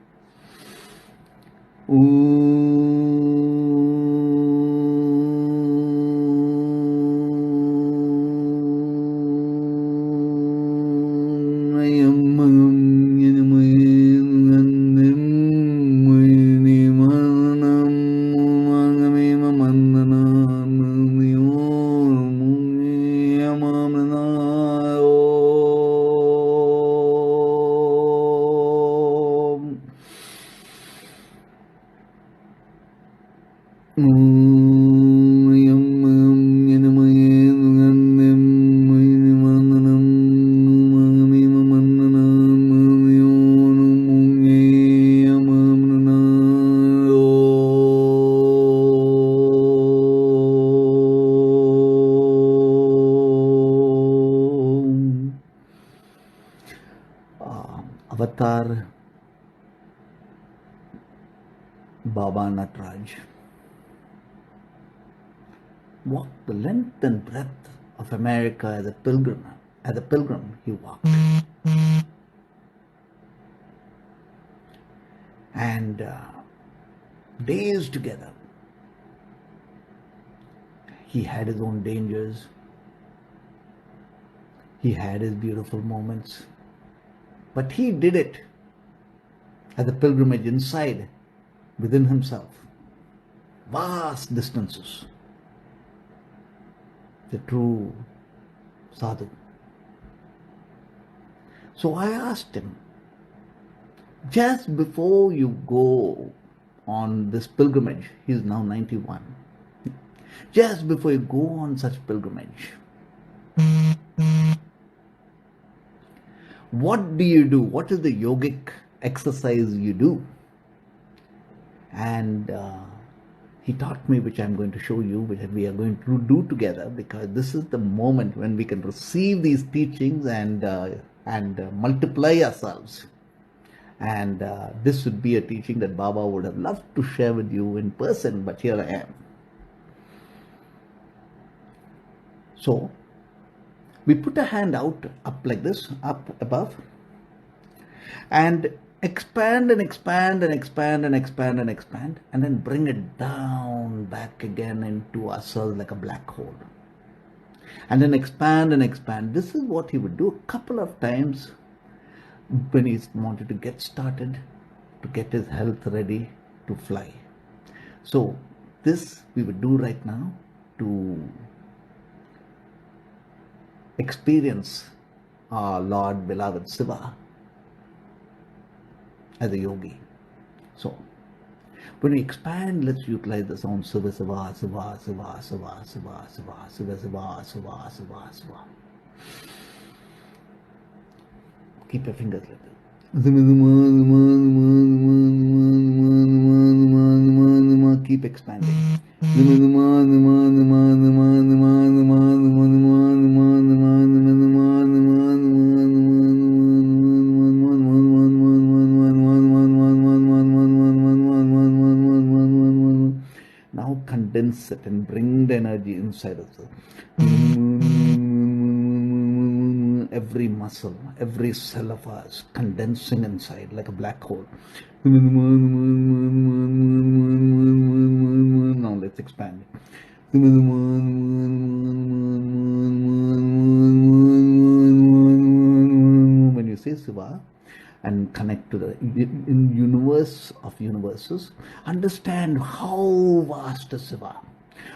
Avatar Baba Nataraj walked the length and breadth of America as a pilgrim. As a pilgrim, he walked. And days together, he had his own dangers. He had his beautiful moments. But he did it as a pilgrimage inside, within himself. vast distances. The true sadhu. So I asked him, just before you go on this pilgrimage, he is now 91, just before you go on such pilgrimage, what do you do? What is the yogic exercise you do? And he taught me, which I'm going to show you, which we are going to do together, because this is the moment when we can receive these teachings and multiply ourselves. And this would be a teaching that Baba would have loved to share with you in person, but here I am. So, we put a hand out, up like this, up above, and expand and expand and expand and expand and expand, and then bring it down back again into ourselves like a black hole. And then expand and expand. This is what he would do a couple of times when he wanted to get started, to get his health ready to fly. So this we would do right now to experience our Lord beloved Shiva as a yogi. So when we expand, let's utilize the sound Shiva, Shiva, Shiva, Shiva, Shiva, Shiva, Shiva, Shiva, Shiva, Shiva, Shiva, Shiva. Keep your fingers like that. Keep expanding. Now condense it and bring the energy inside of it. Every muscle, every cell of us condensing inside like a black hole. Now let's expand it. When you say Shiva and connect to the universe of universes, understand how vast is Shiva.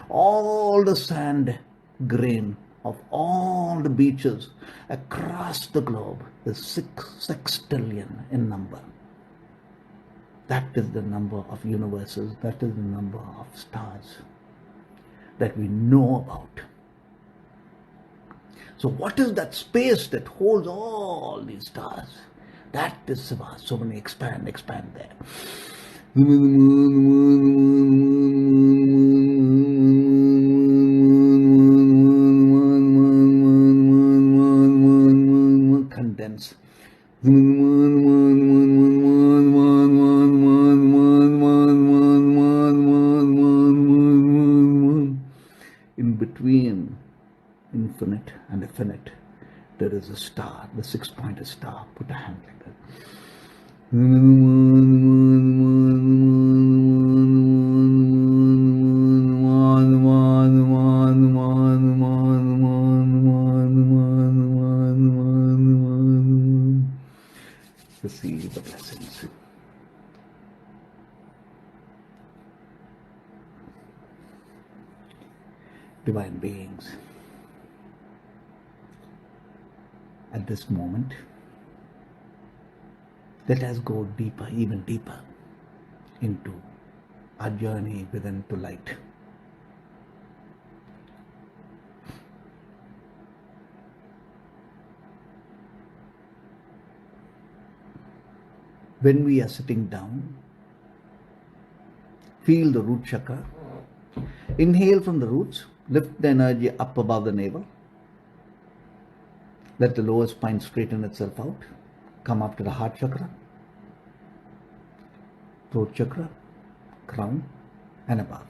All the sand grain of all the beaches across the globe is 6 sextillion in number. That is the number of universes, that is the number of stars that we know about. So what is that space that holds all these stars? That is Shiva. So when we expand there. Condense. In between infinite and infinite, there is a star, the 6-pointed star. Put a hand like that. Receive the blessings. Divine beings, at this moment, let us go deeper, even deeper, into our journey within to light. When we are sitting down, feel the root chakra. Inhale from the roots, lift the energy up above the navel. Let the lower spine straighten itself out. Come up to the heart chakra, throat chakra, crown, and above.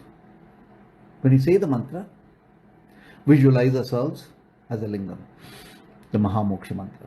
When you say the mantra, visualize ourselves as a lingam, the Mahamoksha mantra.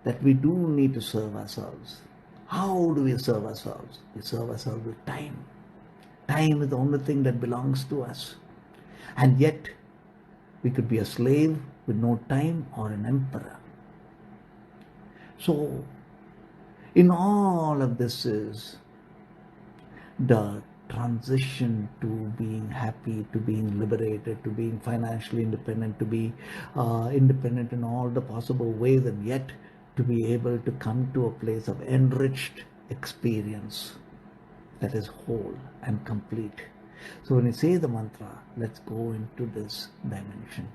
that we do need to serve ourselves. How do we serve ourselves? We serve ourselves with time. Time is the only thing that belongs to us. And yet, we could be a slave with no time or an emperor. So, in all of this is the transition to being happy, to being liberated, to being financially independent, to be independent in all the possible ways, and yet to be able to come to a place of enriched experience that is whole and complete. So when you say the mantra, let's go into this dimension.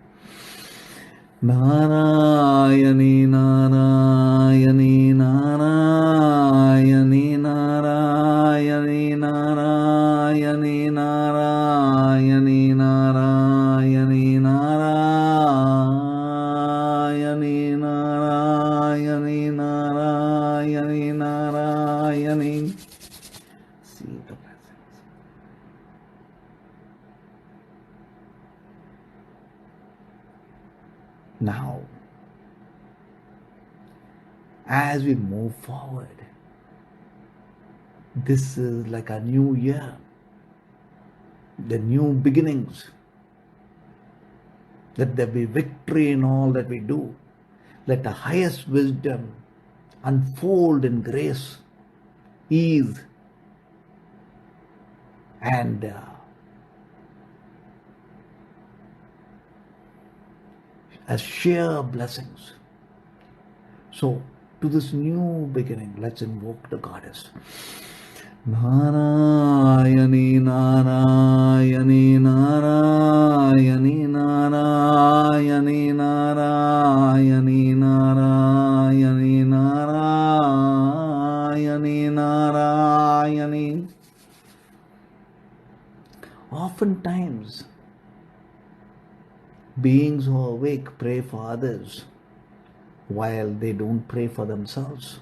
Narayani, Narayani, Narayani, Narayani, Narayani, Narayani, Narayani, Narayani, Narayani, Narayani, Narayani. See the presence. Now, as we move forward, this is like a new year, the new beginnings. Let there be victory in all that we do. Let the highest wisdom unfold in grace, ease, and as sheer blessings. So, to this new beginning, let's invoke the goddess. Narayani, Narayani, Narayani, Narayani, Narayani, Narayani, Narayani, Narayani. Oftentimes, beings who are awake pray for others while they don't pray for themselves.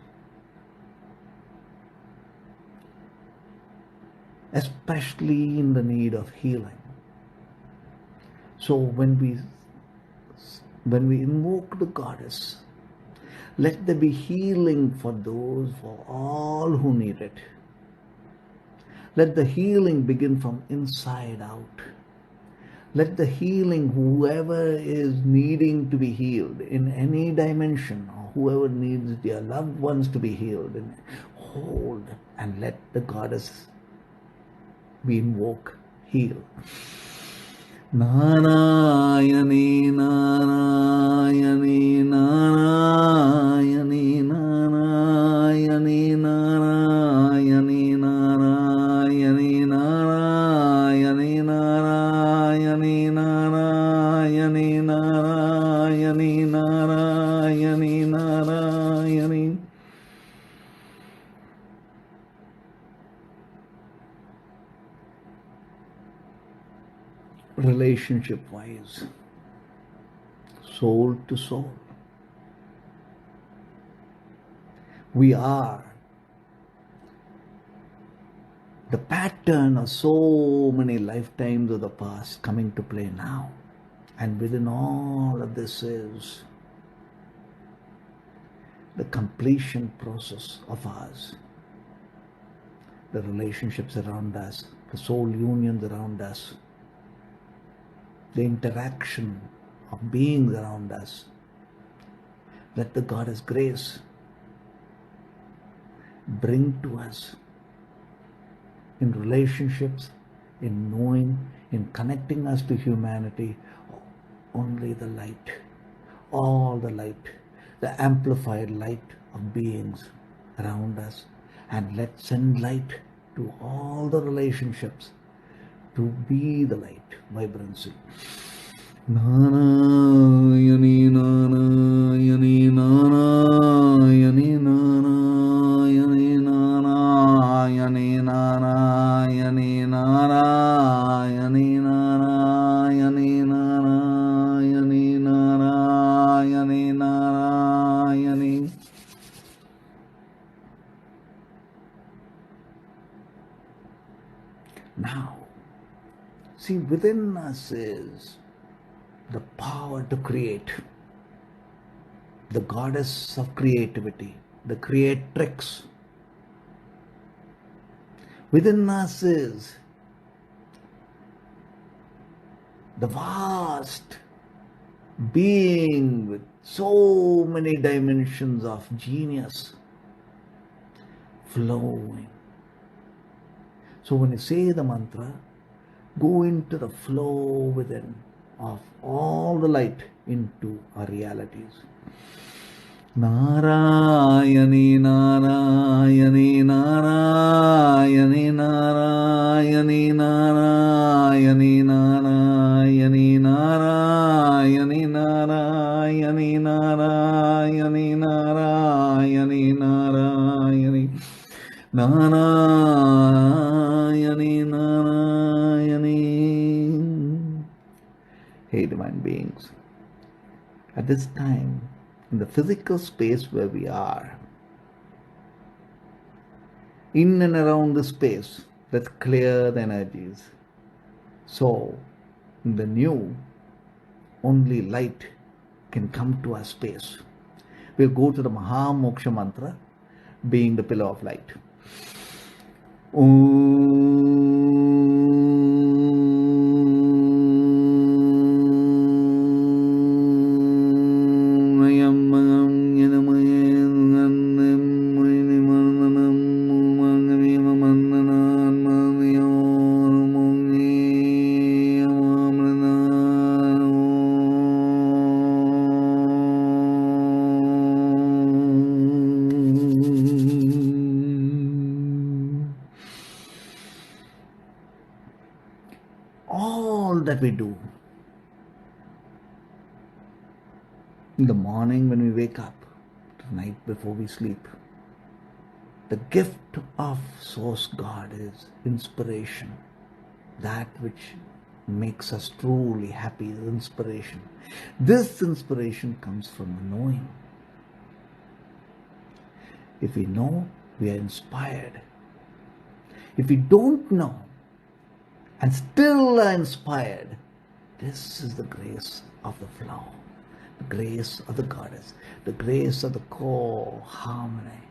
Especially in the need of healing. So when we invoke the goddess, let there be healing for all who need it. Let the healing begin from inside out. Let the healing, whoever is needing to be healed in any dimension, or whoever needs their loved ones to be healed, hold and let the goddess we invoke, heal. Narayani, Narayani, Narayani, Narayani, Narayani, Narayani, Narayani, Narayani, Narayani, Narayani, Narayani, Narayani. Relationship-wise, soul to soul, we are the pattern of so many lifetimes of the past coming to play now. And within all of this is the completion process of ours, the relationships around us, the soul unions around us, the interaction of beings around us. Let the Goddess grace bring to us in relationships, in knowing, in connecting us to humanity, only the light, all the light, the amplified light of beings around us. And let's send light to all the relationships to be the light, vibrancy. Narayani, Narayani, Narayani, Narayani, Narayani, Narayani, Narayani, Narayani, Narayani, Narayani, Narayani. Now, see, within us is the power to create, the goddess of creativity, the creatrix. Within us is the vast being with so many dimensions of genius flowing. So when you say the mantra, go into the flow within of all the light into our realities. Narayani Narayani Narayani Narayani Narayani Narayani Narayani Narayani Narayani Narayani Narayani Narayani Narayani. Hey divine beings, at this time, in the physical space where we are, in and around the space, let's clear the energies. So, in the new, only light can come to our space. We'll go to the Mahamoksha mantra, being the pillar of light. All that we do in the morning when we wake up, the night before we sleep, the gift of Source God is inspiration. That which makes us truly happy is inspiration. This inspiration comes from knowing. If we know, we are inspired. If we don't know and still are inspired, this is the grace of the flow, the grace of the goddess, the grace of the core harmony.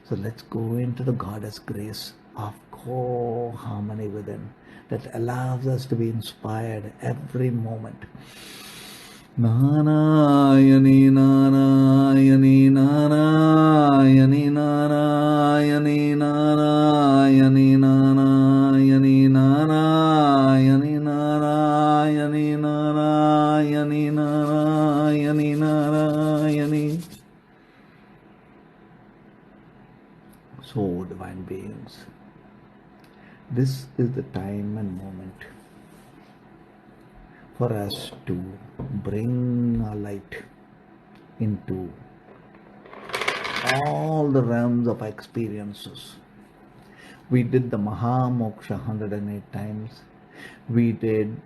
So let's go into the goddess grace of core harmony within that allows us to be inspired every moment. Narayani Narayani Narayani Narayani Narayani Narayani Narayani Narayani Narayani Narayani Narayani. So divine beings, this is the time and moment for us to bring our light into all the realms of experiences. We did the Mahamoksha 108 times. We did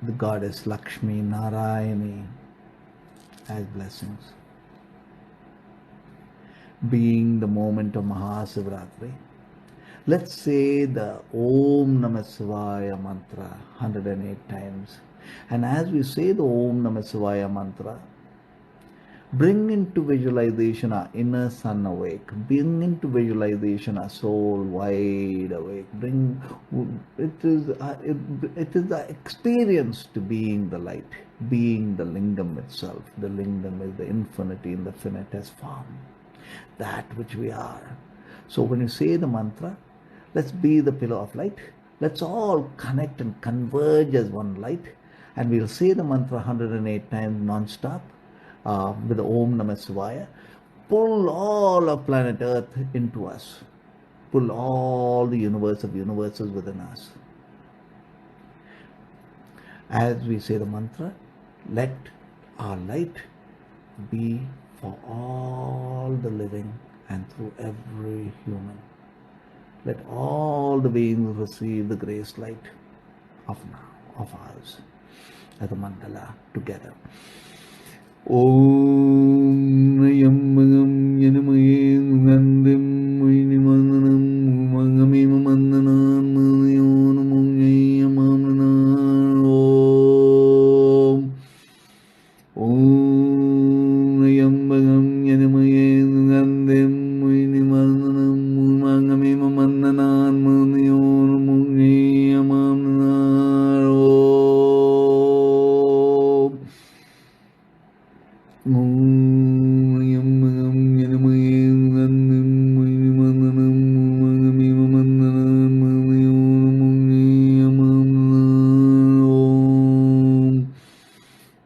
the goddess Lakshmi, Narayani as blessings. Being the moment of Mahasivratri, let's say the Om Namah Shivaya mantra 108 times. And as we say the Om Namah Shivaya mantra, bring into visualization our inner sun awake. Bring into visualization our soul wide awake. It is the experience to being the light, being the lingam itself. The lingam is the infinity in the finitest form, that which we are. So when you say the mantra, let's be the pillar of light. Let's all connect and converge as one light. And we'll say the mantra 108 times non-stop with the Om Namah Shivaya. Pull all of planet Earth into us. Pull all the universe of universes within us. As we say the mantra, let our light be for all the living and through every human. Let all the beings receive the grace light of now, of ours, as a mandala together. Om TRIYAMBAKAM YAJAMAHE SUGANDIM BANDANAAT MAMRUTAAT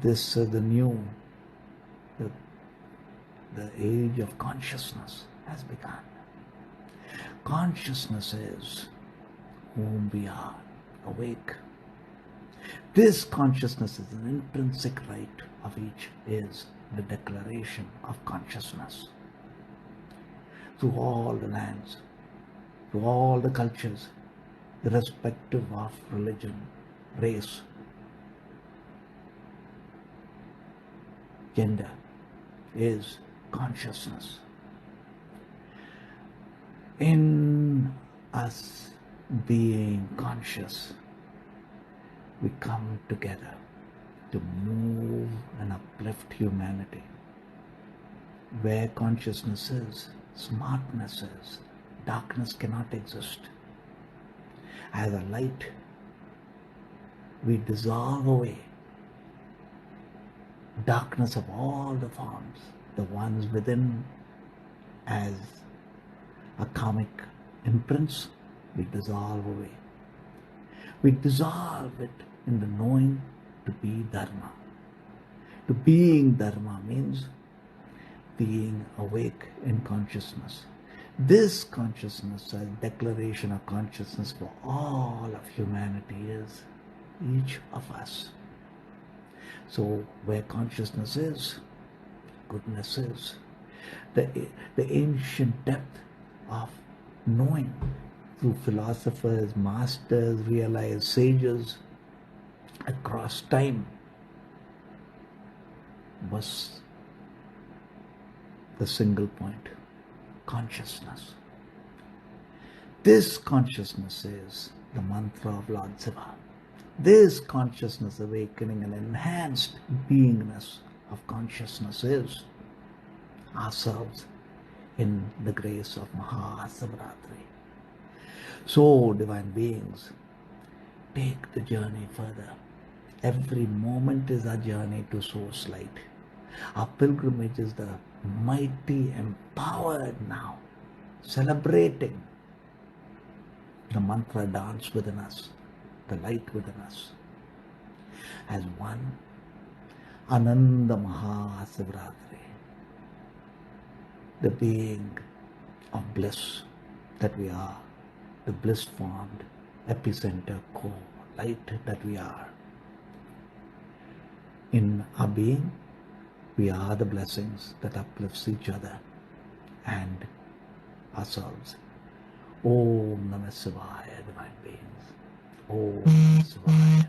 This is the age of consciousness has begun. Consciousness is whom we are, awake. This consciousness is an intrinsic right of each, is the declaration of consciousness. Through all the lands, through all the cultures, irrespective of religion, race, gender, is consciousness. In us being conscious, we come together to move and uplift humanity. Where consciousness is, smartness is, darkness cannot exist. As a light, we dissolve away darkness of all the forms, the ones within as a karmic imprints, we dissolve away. We dissolve it in the knowing to be Dharma. To being Dharma means being awake in consciousness. This consciousness, as declaration of consciousness for all of humanity, is each of us. So where consciousness is, goodness is. The ancient depth of knowing through philosophers, masters, realized sages across time was the single point, consciousness. This consciousness is the mantra of Lord Shiva. This consciousness awakening and enhanced beingness of consciousness is ourselves in the grace of Mahasivratri. So, divine beings, take the journey further. Every moment is a journey to source light. Our pilgrimage is the mighty empowered now, celebrating the mantra dance within us, the light within us. As one, Ananda Mahasivratri, the being of bliss that we are, the bliss-formed epicenter core light that we are. In our being, we are the blessings that uplifts each other and ourselves. Om Namah Shivaya, divine beings. Om Namah Shivaya.